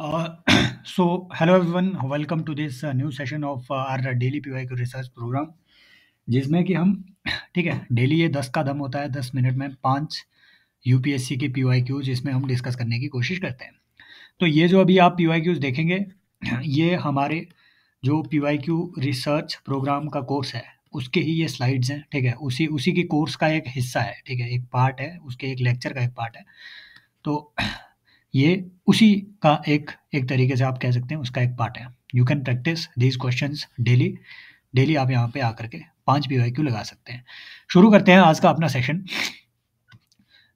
Uh, hello everyone, welcome to this new session of our daily PYQ research program, जिसमें कि हम ठीक है डेली ये 10 का दम होता है, 10 मिनट में 5 यूपीएससी के PYQs जिसमें हम डिस्कस करने की कोशिश करते हैं। तो ये जो अभी आप PYQs देखेंगे, ये हमारे जो PYQ रिसर्च प्रोग्राम का कोर्स है उसके ही ये स्लाइड्स हैं, ठीक है। उसी उसी की कोर्स का एक हिस्सा है, ठीक है, एक पार्ट है, उसके एक लेक्चर का एक पार्ट है। तो ये उसी का एक एक तरीके से आप कह सकते हैं उसका एक पार्ट है। You can practice these questions daily. Daily आप यहाँ पे आकर के 5 PYQ लगा सकते हैं। शुरू करते हैं आज का अपना session.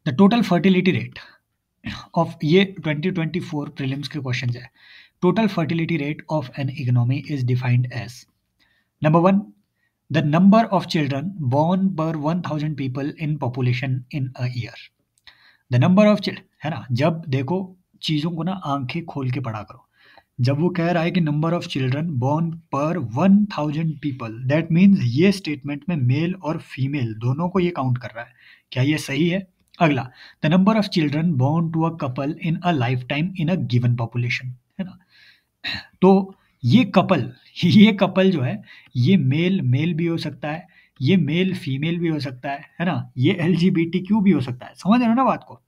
The total fertility rate of ये 2024 प्रीलिम्स के क्वेश्चन है। Total fertility rate of an economy is defined as number 1 the number of children born per 1000 people in population in a year. The number of children है ना, जब देखो चीज़ों को ना आंखें खोल के पढ़ा करो। जब वो कह रहा है कि number of children born per 1000 people, that means ये स्टेटमेंट में मेल और फीमेल दोनों को ये काउंट कर रहा है। क्या ये सही है? अगला, the number of children born to a couple in a lifetime in a given population, है ना। तो ये कपल जो है, ये मेल मेल भी हो सकता है, ये मेल फीमेल भी हो सकता है ना, ये LGBTQ भी हो सकता है। समझ रहे हो ना बात को?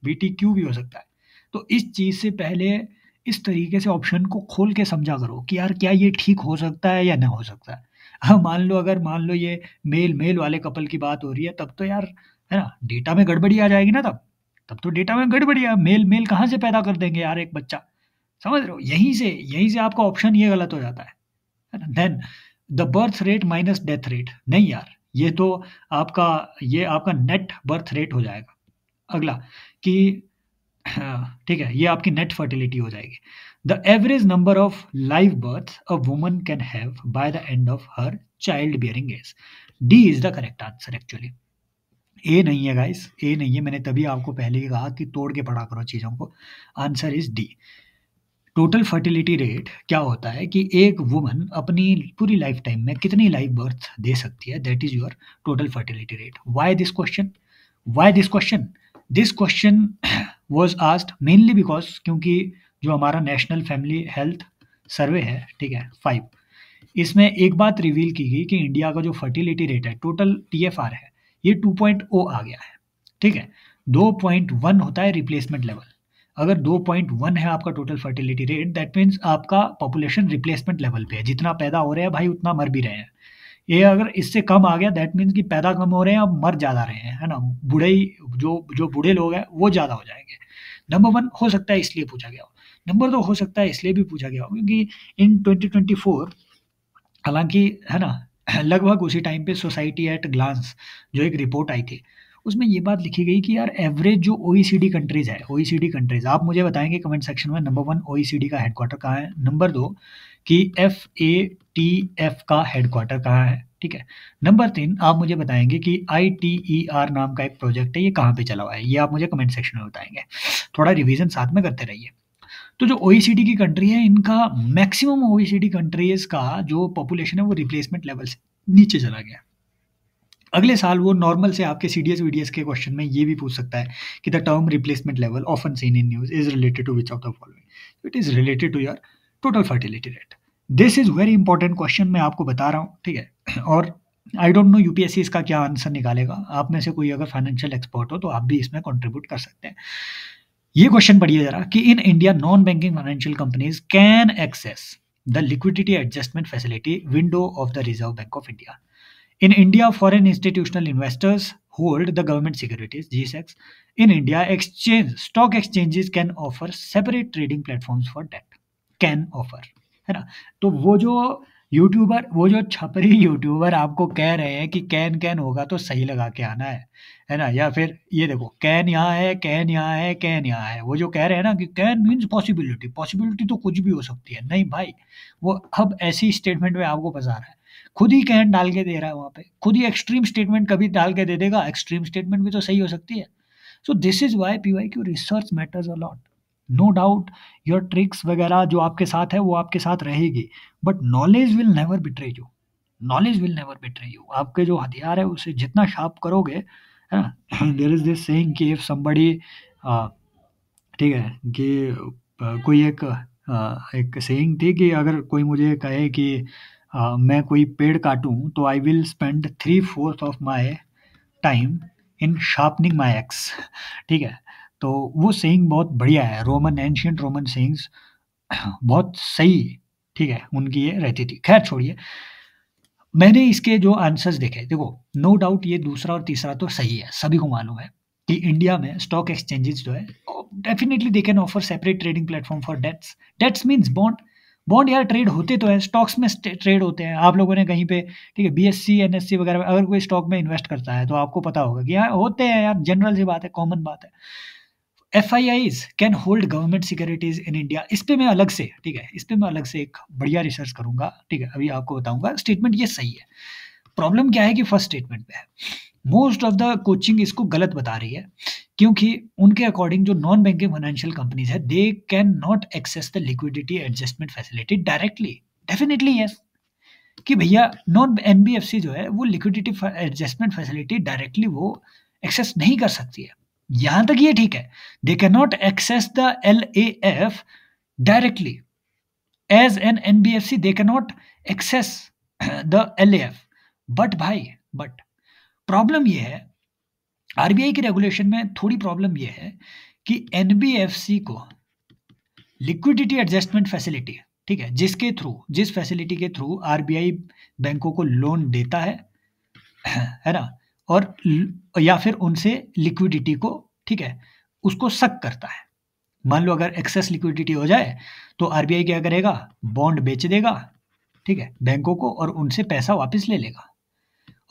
BTQ भी हो सकता है। तो इस चीज़ से पहले इस तरीके से ऑप्शन को खोल के समझा करो कि यार क्या ये ठीक हो सकता है या ना हो सकता है। हाँ, मान लो ये मेल मेल वाले कपल की बात हो रही है, तब तो यार, है ना, डेटा में गड़बड़ी आ जाएगी ना। तब तो डेटा में गड़बड़ी है। मेल मेल कहाँ से पैदा कर देंगे यार एक बच्चा? समझ रहे हो? यहीं से आपका ऑप्शन ये गलत हो जाता है ना। Then the birth rate minus death rate, नहीं यार, ये आपका नेट बर्थ रेट हो जाएगा। अगला कि हाँ, ठीक है, ये आपकी नेट फर्टिलिटी हो जाएगी। The average number of live birth a woman can have by the end of her child bearing age. D is the correct answer actually. A नहीं है गाइस, ए नहीं है। मैंने तभी आपको पहले ही कहा कि तोड़ के पढ़ा करो चीज़ों को। Answer is D. Total fertility rate क्या होता है कि एक वुमन अपनी पूरी लाइफ टाइम में कितनी लाइव बर्थ दे सकती है, that is your total fertility rate. Why this question? This question was asked mainly because, क्योंकि जो हमारा नेशनल फैमिली हेल्थ सर्वे है, ठीक है, 5, इसमें एक बात रिवील की गई कि इंडिया का जो फर्टिलिटी रेट है, टोटल TFR है, ये 2.0 आ गया है, ठीक है। 2.1 होता है रिप्लेसमेंट लेवल। अगर 2.1 है आपका total fertility rate, that means आपका पॉपुलेशन रिप्लेसमेंट लेवल पे है। जितना पैदा हो रहे हैं भाई, उतना मर भी रहे हैं। ये अगर इससे कम आ गया, दैट मीन्स कि पैदा कम हो रहे हैं, अब मर ज़्यादा रहे हैं, है ना। बूढ़े ही जो जो बूढ़े लोग हैं वो ज़्यादा हो जाएंगे। नंबर 1 हो सकता है इसलिए पूछा गया हो। नंबर 2 हो सकता है इसलिए भी पूछा गया हो क्योंकि इन 2024, हालाँकि, है ना, लगभग उसी टाइम पे सोसाइटी एट ग्लांस जो एक रिपोर्ट आई थी, उसमें ये बात लिखी गई कि यार एवरेज जो OECD कंट्रीज़ है, OECD कंट्रीज़, आप मुझे बताएँगे कमेंट सेक्शन में नंबर 1 OECD का हेडक्वार्टर कहाँ है? नंबर 2 कि FATF का हेडक्वार्टर कहाँ है? ठीक है। नंबर 3 आप मुझे बताएँगे कि ITER नाम का एक प्रोजेक्ट है, ये कहाँ पे चला हुआ है? ये आप मुझे कमेंट सेक्शन में बताएँगे। थोड़ा रिवीजन साथ में करते रहिए। तो जो OECD की कंट्री है, इनका मैक्सिमम OECD कंट्रीज़ का जो पॉपुलेशन है वो रिप्लेसमेंट लेवल से नीचे चला गया। अगले साल वो नॉर्मल से आपके CDS-VDS के क्वेश्चन में ये भी पूछ सकता है कि the term replacement level often seen in news is related to which of the following? It is related to your total fertility rate. This is very important question, मैं आपको बता रहा हूँ, ठीक है। और आई डोंट नो UPSC इसका क्या आंसर निकालेगा। आप में से कोई अगर फाइनेंशियल एक्सपर्ट हो तो आप भी इसमें कंट्रीब्यूट कर सकते हैं। ये क्वेश्चन पढ़िए जरा कि in India non banking financial companies can access the liquidity adjustment facility window of the reserve bank of India. In India, foreign institutional investors hold the government securities (GSECs). In India, stock exchanges can offer separate trading platforms for debt. Can offer, है ना। तो वो जो छपरी YouTuber आपको कह रहे हैं कि कैन कैन होगा तो सही लगा के आना है ना। या फिर ये देखो, कैन यहाँ है, कैन यहाँ है, कैन यहाँ है। वो जो कह रहे हैं ना कि कैन मीन्स पॉसिबिलिटी, पॉसिबिलिटी तो कुछ भी हो सकती है। नहीं भाई, वो अब ऐसी स्टेटमेंट में आपको फंसा रहा है। खुद ही कैन डाल के दे रहा है वहाँ पे, खुद ही एक्सट्रीम स्टेटमेंट कभी डाल के दे देगा। एक्सट्रीम स्टेटमेंट भी तो सही हो सकती है। So this is why PYQ research matters a lot. No doubt your tricks वगैरह जो आपके साथ है वो आपके साथ रहेगी, but knowledge will never betray you. Knowledge will never betray you. आपके जो हथियार है उसे जितना शार्प करोगे, है ना। देयर इज दिस सेइंग कि इफ समबडी, ठीक है, कि कोई एक सेइंग थी कि अगर कोई मुझे कहे कि मैं कोई पेड़ काटूँ तो I will spend 3/4 of my time in sharpening my ex. ठीक है? तो वो सेइंग बहुत बढ़िया है, रोमन एंशिएंट रोमन सेइंग्स बहुत सही, ठीक है, उनकी ये रहती थी। खैर छोड़िए, मैंने इसके जो आंसर्स देखे, देखो नो डाउट ये दूसरा और तीसरा तो सही है, सभी को मालूम है कि इंडिया में स्टॉक एक्सचेंजेस जो है definitely they can offer separate trading platform for debts. Debts means bond. Bond यार ट्रेड होते तो है, स्टॉक्स में ट्रेड होते हैं। आप लोगों ने कहीं पे, ठीक है, बीएससी एनएससी वगैरह में अगर कोई स्टॉक में इन्वेस्ट करता है तो आपको पता होगा कि यार होते हैं यार, जनरल सी बात है, कॉमन बात है। FIIs can hold government securities in India. इस पे मैं अलग से, ठीक है, इस पे मैं अलग से एक बढ़िया रिसर्च करूंगा, ठीक है, अभी आपको बताऊंगा। स्टेटमेंट ये सही है। प्रॉब्लम क्या है कि फर्स्ट स्टेटमेंट पे है, मोस्ट ऑफ द कोचिंग इसको गलत बता रही है, क्योंकि उनके अकॉर्डिंग जो नॉन बैंकिंग फाइनेंशियल कंपनीज है they can not access the liquidity adjustment facility directly. Definitely yes, कि भैया नॉन एनबीएफसी जो है वो लिक्विडिटी एडजस्टमेंट फैसिलिटी डायरेक्टली वो एक्सेस नहीं कर सकती है। यहां तक ये ठीक है, they can not access the LAF directly as an NBFC, they can not access the LAF। But problem ये है, आरबीआई के रेगुलेशन में थोड़ी प्रॉब्लम ये है कि एनबीएफसी को लिक्विडिटी एडजस्टमेंट फैसिलिटी, ठीक है, जिस फैसिलिटी के थ्रू आरबीआई बैंकों को लोन देता है ना, और या फिर उनसे लिक्विडिटी को, ठीक है, उसको सक करता है। मान लो अगर एक्सेस लिक्विडिटी हो जाए तो आरबीआई क्या करेगा, बॉन्ड बेच देगा, ठीक है, बैंकों को, और उनसे पैसा वापस ले लेगा।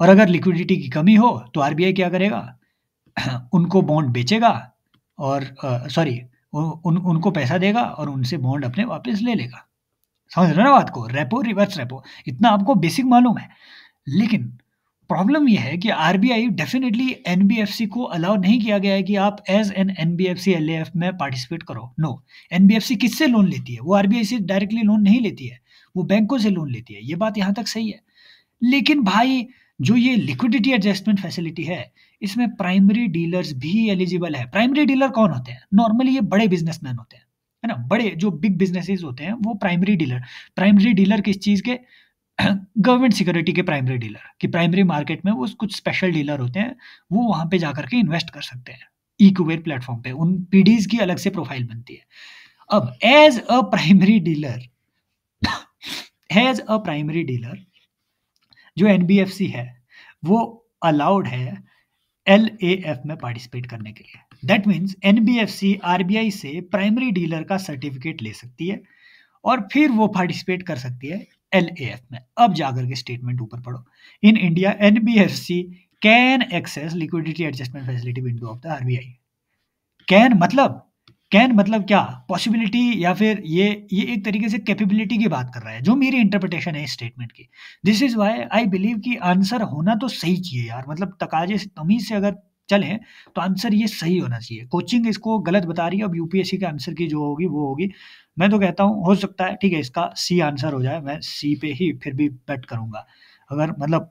और अगर लिक्विडिटी की कमी हो तो आरबीआई क्या करेगा, उनको बॉन्ड बेचेगा और सॉरी उनको पैसा देगा और उनसे बॉन्ड अपने वापस ले लेगा। समझ रहे हो ना बात को, रेपो रिवर्स रेपो, इतना आपको बेसिक मालूम है। लेकिन प्रॉब्लम यह है कि आरबीआई डेफिनेटली एनबीएफसी को अलाउ नहीं किया गया है कि आप एज एन एनबीएफसी एलएएफ में पार्टिसिपेट करो। नो, एनबीएफसी किससे लोन लेती है, वो आरबीआई से डायरेक्टली लोन नहीं लेती है, वो बैंकों से लोन लेती है। ये बात यहां तक सही है। लेकिन भाई जो ये लिक्विडिटी एडजस्टमेंट फैसिलिटी है, इसमें प्राइमरी डीलर्स भी एलिजिबल है। प्राइमरी डीलर कौन होते हैं, नॉर्मली ये बड़े बिजनेसमैन होते हैं, है ना, बड़े जो बिग बिजनेसेस होते हैं वो प्राइमरी डीलर किस चीज के, गवर्नमेंट सिक्योरिटी के प्राइमरी डीलर, कि प्राइमरी मार्केट में वो कुछ स्पेशल डीलर होते हैं, वो वहां पे जाकर के इन्वेस्ट कर सकते हैं ई-कुबेर प्लेटफॉर्म पे, उन पीडीज की अलग से प्रोफाइल बनती है। अब एज अ प्राइमरी डीलर जो एनबीएफसी है वो अलाउड है LAF में पार्टिसिपेट करने के लिए। दैट मीन्स एनबीएफसी आरबीआई से प्राइमरी डीलर का सर्टिफिकेट ले सकती है और फिर वो पार्टिसिपेट कर सकती है LAF में। अब जाकर के स्टेटमेंट ऊपर पढ़ो, in India NBFC can access liquidity adjustment facility window of the RBI. Can मतलब क्या, पॉसिबिलिटी, या फिर ये एक तरीके से कैपेबिलिटी की बात कर रहा है, जो मेरी इंटरप्रिटेशन है इस स्टेटमेंट की। This is why I believe कि आंसर होना तो सही चाहिए यार, मतलब तकाजे से तमीज से अगर चले तो आंसर ये सही होना चाहिए। कोचिंग इसको गलत बता रही है, अब यूपीएससी के आंसर की जो होगी वो होगी। मैं तो कहता हूँ हो सकता है, ठीक है, इसका सी आंसर हो जाए, मैं सी पे ही फिर भी बेट करूंगा। अगर मतलब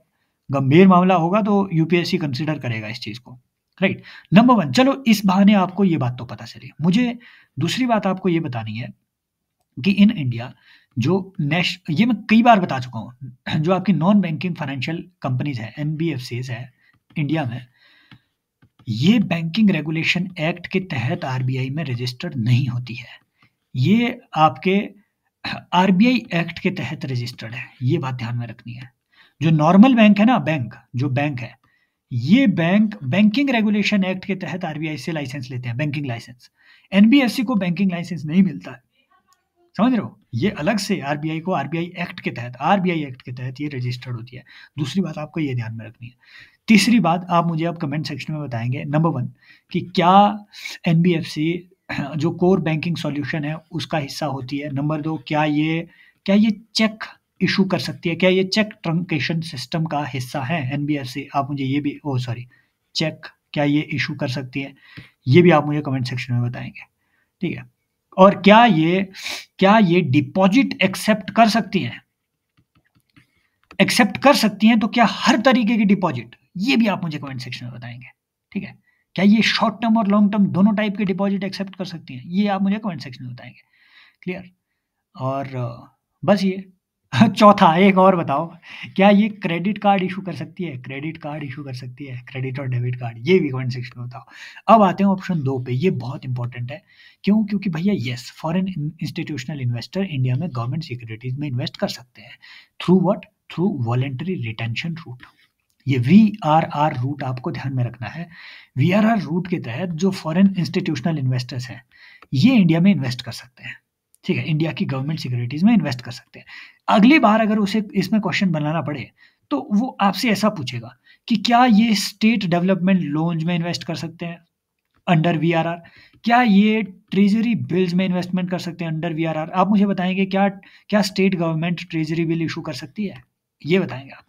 गंभीर मामला होगा तो यूपीएससी कंसिडर करेगा इस चीज को, राइट। नंबर 1, चलो इस बहाने आपको ये बात तो पता चली। मुझे दूसरी बात आपको ये बतानी है कि इन इंडिया जो ये मैं कई बार बता चुका हूँ, जो आपकी नॉन बैंकिंग फाइनेंशियल कंपनीज है, एनबीएफसीज है इंडिया में, ये बैंकिंग रेगुलेशन एक्ट के तहत आरबीआई में रजिस्टर्ड नहीं होती है। ये आपके आरबीआई एक्ट के तहत रजिस्टर्ड है, ये बात ध्यान में रखनी है। जो नॉर्मल बैंक है ना, जो बैंक है, ये बैंकिंग रेगुलेशन एक्ट के तहत आरबीआई से लाइसेंस लेते हैं, बैंकिंग लाइसेंस। एनबीएफसी को बैंकिंग लाइसेंस नहीं मिलता है, समझ रहे हो, ये अलग से आरबीआई को आरबीआई एक्ट के तहत ये रजिस्टर्ड होती है। दूसरी बात आपको ये ध्यान में रखनी है। तीसरी बात आप मुझे अब कमेंट सेक्शन में बताएंगे, नंबर 1 कि क्या एनबीएफसी जो कोर बैंकिंग सॉल्यूशन है उसका हिस्सा होती है। नंबर 2, क्या ये चेक इशू कर सकती है, क्या ये चेक ट्रंकेशन सिस्टम का हिस्सा है एनबीएफसी। आप मुझे ये भी चेक क्या ये इशू कर सकती है, ये भी आप मुझे कमेंट सेक्शन में बताएंगे, ठीक है। और क्या ये डिपॉजिट एक्सेप्ट कर सकती हैं तो क्या हर तरीके की डिपॉजिट, ये भी आप मुझे कमेंट सेक्शन में बताएंगे, ठीक है। क्या ये शॉर्ट टर्म और लॉन्ग टर्म दोनों टाइप के डिपॉजिट एक्सेप्ट कर सकती हैं? ये आप मुझे कमेंट सेक्शन में बताएँगे। क्लियर? और बस ये चौथा एक और बताओ, क्या ये क्रेडिट कार्ड इश्यू कर सकती है? क्रेडिट कार्ड इश्यू कर सकती है, क्रेडिट और डेबिट कार्ड, ये भी कमेंट सेक्शन में बताओ। अब आते हैं ऑप्शन 2 पे, ये बहुत इंपॉर्टेंट है। क्यों? क्योंकि भैया yes, foreign institutional investor India में गवर्नमेंट सिक्योरिटीज़ में इन्वेस्ट कर सकते हैं। Through what? Through voluntary retention route. ये वीआरआर रूट आपको ध्यान में रखना है। वीआरआर रूट के तहत जो फॉरेन इंस्टीट्यूशनल इन्वेस्टर्स हैं, ये इंडिया में इन्वेस्ट कर सकते हैं। ठीक है? इंडिया की गवर्नमेंट सिक्योरिटीज़ में इन्वेस्ट कर सकते हैं। अगली बार अगर उसे इसमें क्वेश्चन बनाना पड़े, तो वो आपसे ऐसा पूछेगा कि क्या ये स्टेट डेवलपमेंट लोन्स में इन्वेस्ट कर सकते हैं अंडर वीआरआर? क्या ये ट्रेज़री बिल्स में इन्वेस्टमेंट कर सकते हैं अंडर वीआरआर? आप मुझे बताएँगे क्या क्या state government treasury bill issue कर सकती है? ये बताएँगे आप।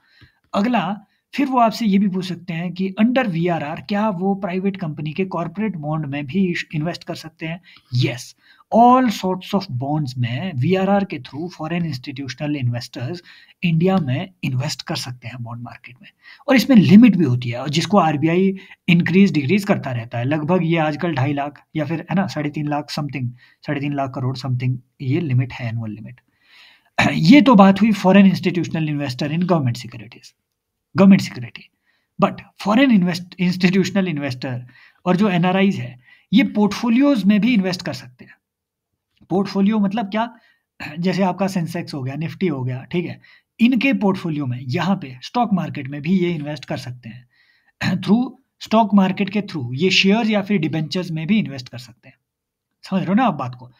अगला, फिर वो आपसे ये भी पूछ सकते हैं कि अंडर वीआरआर क्या वो प्राइवेट कंपनी के कॉर्पोरेट बॉन्ड में भी इन्वेस्ट कर सकते हैं? Yes, all sorts of bonds में वीआरआर के through foreign institutional investors India में इन्वेस्ट कर सकते हैं बॉन्ड मार्केट में। और इसमें लिमिट भी होती है, और जिसको आरबीआई इंक्रीज डिक्रीज करता रहता है। लगभग ये आजकल 2.5 लाख या फिर है ना 3.5 लाख समथिंग, 3.5 लाख करोड़ समथिंग ये लिमिट है, एनुअल लिमिट। ये तो बात हुई foreign institutional investor in government securities, government security. But foreign institutional investor और जो एनआरआईज है, ये पोर्टफोलियोज में भी इन्वेस्ट कर सकते हैं। पोर्टफोलियो मतलब क्या? जैसे आपका सेंसेक्स हो गया, निफ्टी हो गया, ठीक है? इनके पोर्टफोलियो में यहाँ पे स्टॉक मार्केट में भी ये इन्वेस्ट कर सकते हैं। थ्रू स्टॉक मार्केट के थ्रू ये शेयर्स या फिर डिबेंचर्स में भी इन्वेस्ट कर सकते हैं। समझ रहे हो ना आप बात को?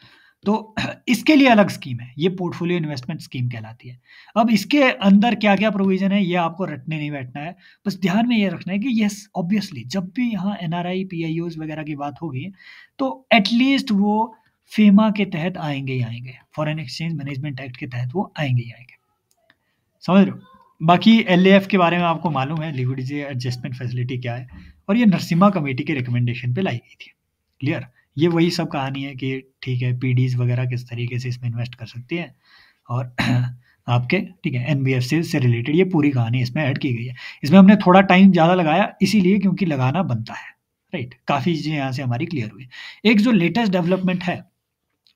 तो इसके लिए अलग स्कीम है, ये पोर्टफोलियो इन्वेस्टमेंट स्कीम कहलाती है। अब इसके अंदर क्या-क्या प्रोविज़न है, ये आपको रटने नहीं बैठना है। बस ध्यान में ये रखना है कि येस, ऑब्वियसली जब भी यहाँ एनआरआई, पीआईओज़ वगैरह की बात होगी, तो एट लीस्ट वो फेमा के तहत आएँगे ही आएँगे। फॉरेन एक्सचेंज मैनेजमेंट एक्ट के तहत वो आएँगे ही आएँगे। समझ रहे हो? बाकी एलएएफ के बारे में आपको मालूम है, लिक्विडिटी एडजस्टमेंट फैसिलिटी क्या है, और ये नरसिम्हा कमेटी के रिकमेंडेशन पे लाई गई थी। क्लियर? ये वही सब कहानी है कि ठीक है, पीडीज़ वगैरह किस तरीके से इसमें इन्वेस्ट कर सकती हैं, और आपके ठीक है एनबीएफसी से रिलेटेड ये पूरी कहानी इसमें ऐड की गई है। इसमें हमने थोड़ा टाइम ज़्यादा लगाया, इसीलिए क्योंकि लगाना बनता है, राइट? काफ़ी चीज़ें यहाँ से हमारी क्लियर हुई। एक जो लेटेस्ट डेवलपमेंट है,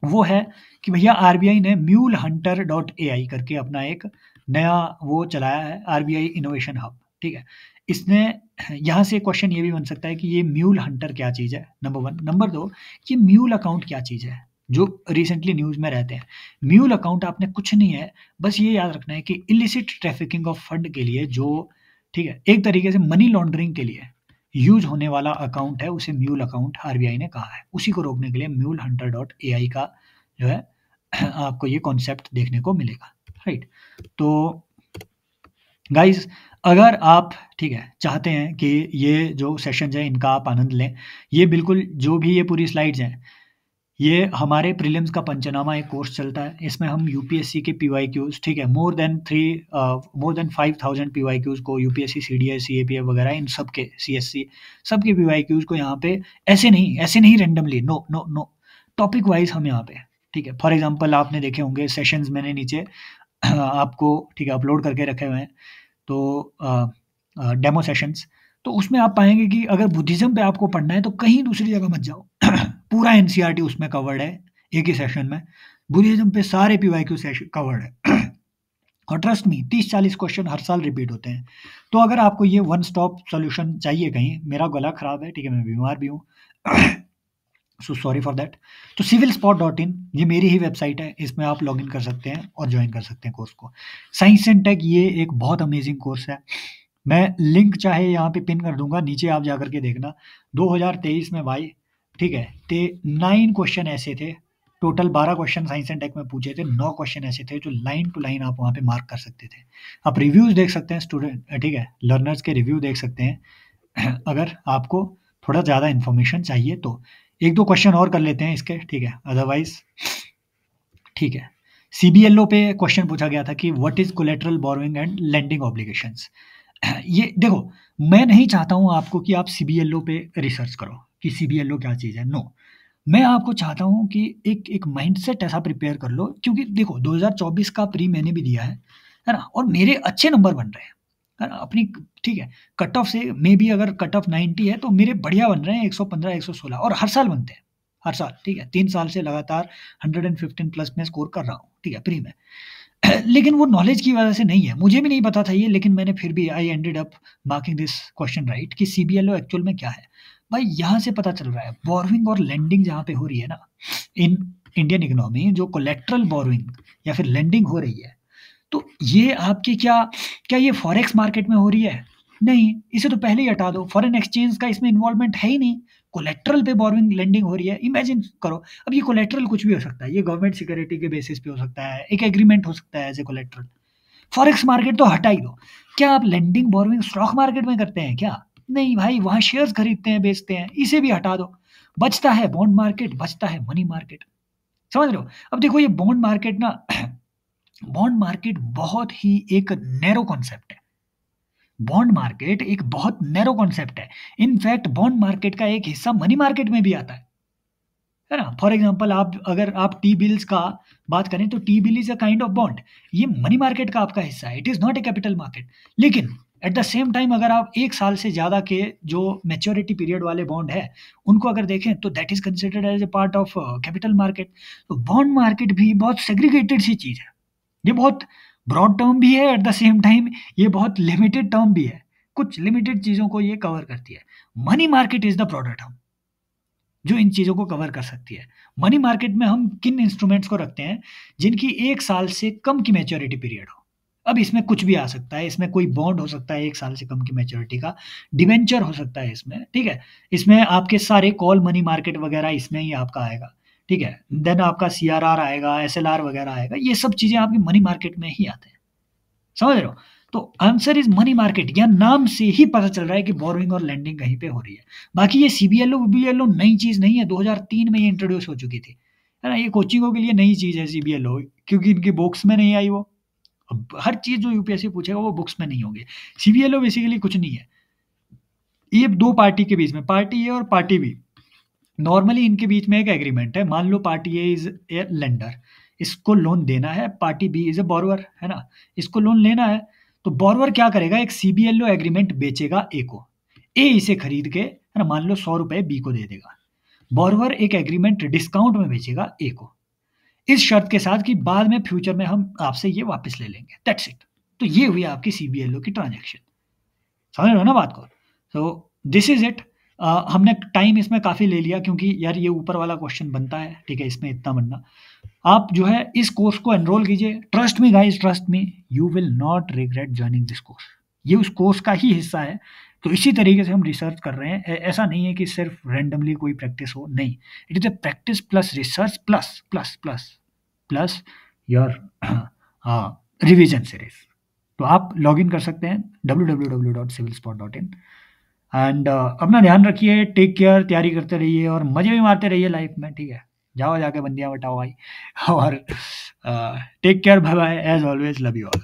वो है कि भैया आरबीआई ने म्यूल हंटर डॉट एआई करके अपना एक नया वो चलाया है, आरबीआई इनोवेशन हब। ठीक है? इसने यहाँ से क्वेश्चन ये भी बन सकता है कि ये म्यूल हंटर क्या चीज़ है, नंबर 1। नंबर 2, ये म्यूल अकाउंट क्या चीज़ है, जो रिसेंटली न्यूज़ में रहते हैं। म्यूल अकाउंट आपने कुछ नहीं है, बस ये याद रखना है कि इलिसिट ट्रैफिकिंग ऑफ फंड के लिए जो, ठीक है, एक तरीके से मनी लॉन्ड्रिंग के लिए यूज़ होने वाला अकाउंट है, उसे म्यूल अकाउंट आरबीआई ने कहा है। उसी को रोकने के लिए म्यूल हंटर डॉट एआई का जो है आपको ये कॉन्सेप्ट देखने को मिलेगा, राइट? तो गाइस, अगर आप ठीक है चाहते हैं कि ये जो सेशंस हैं इनका आप आनंद लें, ये बिल्कुल जो भी ये पूरी स्लाइड्स हैं, ये हमारे प्रीलिम्स का पंचनामा एक कोर्स चलता है। इसमें हम यूपीएससी के पीवाईक्यूज, ठीक है, मोर देन 5000 पीवाईक्यूज को, यूपीएससी, सीडीएस, सीएपीएफ वगैरह, इन सब के सीएससी सब के पीवाईक्यूज को यहाँ पे ऐसे नहीं randomly, no no no, topic wise हम यहाँ पे, ठीक है। फॉर एग्जांपल आपने देखे होंगे सेशंस मैंने नीचे आपको ठीक है अपलोड करके रखे हुए हैं, तो डेमो सेशंस, तो उसमें आप पाएंगे कि अगर बुद्धिज्म पे आपको पढ़ना है तो कहीं दूसरी जगह मत जाओ। पूरा एनसीईआरटी उसमें कवर्ड है एक ही सेशन में। बुद्धिज्म पे सारे पीवाईक्यू सेशन कवर्ड है और ट्रस्ट मी 30-40 क्वेश्चन हर साल रिपीट होते हैं। तो अगर आपको ये वन स्टॉप सॉल्यूशन चाहिए, कहीं मेरा गला खराब है, ठीक है, मैं बीमार भी हूँ, सो सॉरी फॉर दैट, तो civilspot.in ये मेरी ही वेबसाइट है, इसमें आप लॉगिन कर सकते हैं और ज्वाइन कर सकते हैं कोर्स को। साइंस एंड टेक ये एक बहुत अमेजिंग कोर्स है, मैं लिंक चाहे यहाँ पे पिन कर दूंगा, नीचे आप जा करके देखना। 2023 में भाई, ठीक है, 9 क्वेश्चन ऐसे थे, total 12 question science and tech में पूछे थे, 9 क्वेश्चन ऐसे थे जो लाइन टू लाइन आप वहाँ पे मार्क कर सकते थे। आप रिव्यूज देख सकते हैं स्टूडेंट, ठीक है, लर्नर्स के रिव्यू देख सकते हैं अगर आपको थोड़ा ज़्यादा इन्फॉर्मेशन चाहिए तो। 1-2 क्वेश्चन और कर लेते हैं इसके, ठीक है, अदरवाइज ठीक है। सीबीएलओ पे क्वेश्चन पूछा गया था कि what is collateral borrowing and lending obligations. ये देखो, मैं नहीं चाहता हूँ आपको कि आप सीबीएलओ पे रिसर्च करो कि सीबीएलओ क्या चीज़ है, नो। मैं आपको चाहता हूँ कि एक माइंडसेट ऐसा प्रिपेयर कर लो, क्योंकि देखो 2024 का प्री मैंने भी दिया है ना, और मेरे अच्छे नंबर बन रहे हैं। अपनी ठीक है, कट ऑफ से मे बी अगर कट ऑफ 90 है तो मेरे बढ़िया बन रहे हैं 115, 116 और हर साल बनते हैं, हर साल, ठीक है। 3 साल से लगातार 115 प्लस मैं स्कोर कर रहा हूँ, ठीक है, प्री में। लेकिन वो नॉलेज की वजह से नहीं है, मुझे भी नहीं पता था ये, लेकिन मैंने फिर भी I ended up marking this question right कि सीबीएलओ एक्चुअल में क्या है। भाई यहाँ से पता चल रहा है बोरोइंग और लेंडिंग जहाँ पे हो रही है ना इन इंडियन इकोनॉमी, जो कोलेट्रल बोरोइंग या फिर लेंडिंग हो रही है, तो ये आपकी क्या क्या ये फॉरेक्स मार्केट में हो रही है? नहीं, इसे तो पहले ही हटा दो, फॉरेन एक्सचेंज का इसमें इन्वॉल्वमेंट है ही नहीं, कोलेट्रल पे बोरोइंग लेंडिंग हो रही है। इमेजिन करो, अब ये कोलेट्रल कुछ भी हो सकता है, ये गवर्नमेंट सिक्योरिटी के बेसिस पे हो सकता है, एक एग्रीमेंट हो सकता है as a collateral. Forex market तो हटा ही दो। क्या आप लेंडिंग बोरोइंग स्टॉक मार्केट में करते हैं क्या? नहीं भाई, वहां शेयर्स खरीदते हैं, बेचते हैं, इसे भी हटा दो। बचता है बॉन्ड मार्केट, बचता है मनी मार्केट। समझ रहे हो? अब देखो ये बॉन्ड मार्केट ना बॉन्ड मार्केट बहुत ही एक नैरो कॉन्सेप्ट है। बॉन्ड मार्केट एक बहुत नैरो कॉन्सेप्ट है। इनफैक्ट बॉन्ड मार्केट का एक हिस्सा मनी मार्केट में भी आता है ना? फॉर एग्जांपल आप अगर आप टी बिल्स का बात करें तो T bill is a kind of bond, ये मनी मार्केट का आपका हिस्सा है, it is not a capital market. लेकिन एट द सेम टाइम अगर आप 1 साल से ज़्यादा के जो मैच्योरिटी पीरियड वाले बॉन्ड है, उनको अगर देखें तो that is considered as a part of capital market. तो बॉन्ड मार्केट भी बहुत सेग्रीगेटेड सी चीज़ है। ये बहुत ब्रॉड टर्म भी है, एट द सेम टाइम ये बहुत लिमिटेड टर्म भी है। कुछ लिमिटेड चीज़ों को ये कवर करती है। Money market is the broader term जो इन चीज़ों को कवर कर सकती है। मनी मार्केट में हम किन इंस्ट्रूमेंट्स को रखते हैं जिनकी 1 साल से कम की मैच्योरिटी पीरियड हो। अब इसमें कुछ भी आ सकता है, इसमें कोई बॉन्ड हो सकता है 1 साल से कम की मैच्योरिटी का, डिबेंचर हो सकता है इसमें, ठीक है? इसमें आपके सारे कॉल मनी मार्केट वगैरह इसमें ही आपका आएगा, ठीक है? देन आपका सीआरआर आएगा, एसएलआर वगैरह आएगा, ये सब चीज़ें आपकी मनी मार्केट में ही आते हैं। समझ रहे हो? तो आंसर इज मनी मार्केट, या नाम से ही पता चल रहा है कि बोरोइंग और लेंडिंग कहीं पे हो रही है। बाकी ये सीबीएलओ वीबीएलओ नई चीज़ नहीं है, 2003 में ये इंट्रोड्यूस हो चुकी थी, है ना? ये कोचिंगों के लिए नई चीज़ है सीबीएलओ, क्योंकि इनकी बुक्स में नहीं आई वो। अब हर चीज़ जो यूपीएससी पूछेगा वो बुक्स में नहीं होगी। सीबीएलओ बेसिकली कुछ नहीं है, ये 2 पार्टी के बीच में, पार्टी ए और पार्टी बी, नॉर्मली इनके बीच में एक एग्रीमेंट है। मान लो party A is a lender, इसको लोन देना है, party B is a borrower, है ना? इसको लोन लेना है, तो बोरोवर क्या करेगा, एक सीबीएलओ एग्रीमेंट बेचेगा ए को, ए इसे खरीद के, है ना, मान लो 100 रुपए बी को दे देगा। बोरोवर एक एग्रीमेंट डिस्काउंट में बेचेगा ए को, इस शर्त के साथ कि बाद में फ्यूचर में हम आपसे ये वापस ले लेंगे, दैट्स इट। तो ये हुई आपकी सीबीएलओ की ट्रांजेक्शन। समझ रहे हो ना बात को? तो दिस इज इट। हमने टाइम इसमें काफ़ी ले लिया क्योंकि यार ये ऊपर वाला क्वेश्चन बनता है, ठीक है, इसमें इतना बनना। आप जो है इस कोर्स को एनरोल कीजिए, trust me guys, trust me, you will not regret joining this course. ये उस कोर्स का ही हिस्सा है। तो इसी तरीके से हम रिसर्च कर रहे हैं, ऐसा नहीं है कि सिर्फ रैंडमली कोई प्रैक्टिस हो, नहीं, it is a practice plus research plus plus plus plus your revision series. तो आप लॉग इन कर सकते हैं www.civilspot.in एंड अपना ध्यान रखिए, टेक केयर, तैयारी करते रहिए और मज़े भी मारते रहिए लाइफ में, ठीक है? जाओ जाके बंदियाँ बटाओ भाई और take care, bye bye, as always love you all.